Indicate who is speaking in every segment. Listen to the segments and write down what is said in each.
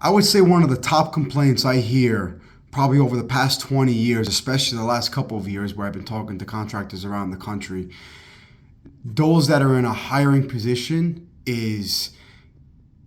Speaker 1: I would say one of the top complaints I hear probably over the past 20 years, especially the last couple of years where I've been talking to contractors around the country, those that are in a hiring position is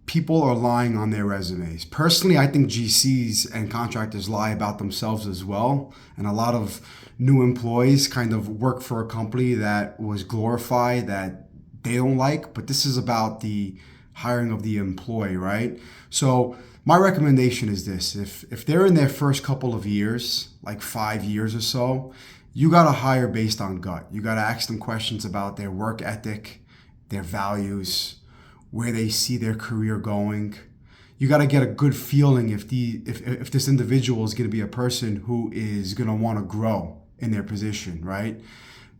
Speaker 1: people are lying on their resumes. Personally, I think GCs and contractors lie about themselves as well. And a lot of new employees kind of work for a company that was glorified that they don't like, but this is about the hiring of the employee, right? So my recommendation is this. If they're in their first couple of years, like 5 years or so, you got to hire based on gut. You got to ask them questions about their work ethic, their values, where they see their career going. You got to get a good feeling if this individual is going to be a person who is going to want to grow in their position, right?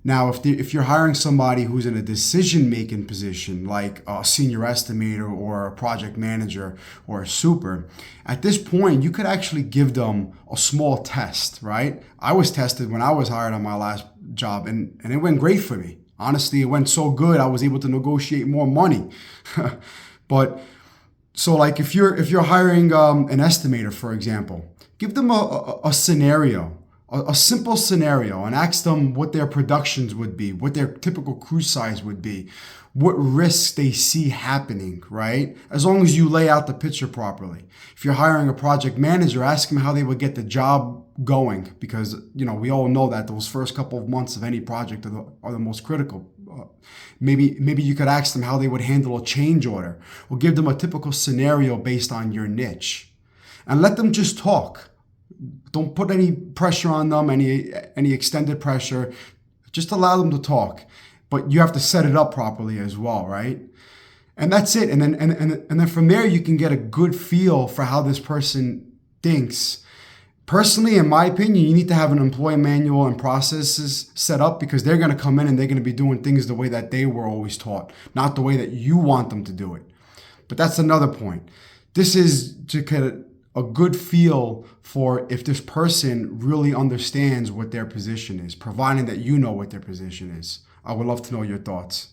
Speaker 1: Now, if you're hiring somebody who's in a decision-making position, like a senior estimator or a project manager or a super, at this point, you could actually give them a small test, right? I was tested when I was hired on my last job, and it went great for me. Honestly, it went so good, I was able to negotiate more money. But so like if you're hiring an estimator, for example, give them a scenario, a simple scenario, and ask them what their productions would be, what their typical crew size would be, what risks they see happening, right? As long as you lay out the picture properly. If you're hiring a project manager, ask them how they would get the job going, because we all know that those first couple of months of any project are the most critical. Maybe you could ask them how they would handle a change order, or give them a typical scenario based on your niche, and let them just talk. Don't put any pressure on them, any extended pressure. Just allow them to talk, but you have to set it up properly as well, right? And that's it. And then from there, you can get a good feel for how this person thinks. Personally, in my opinion, you need to have an employee manual and processes set up, because they're going to come in and they're going to be doing things the way that they were always taught, not the way that you want them to do it. But that's another point. This is to get a good feel for if this person really understands what their position is, providing that you know what their position is. I would love to know your thoughts.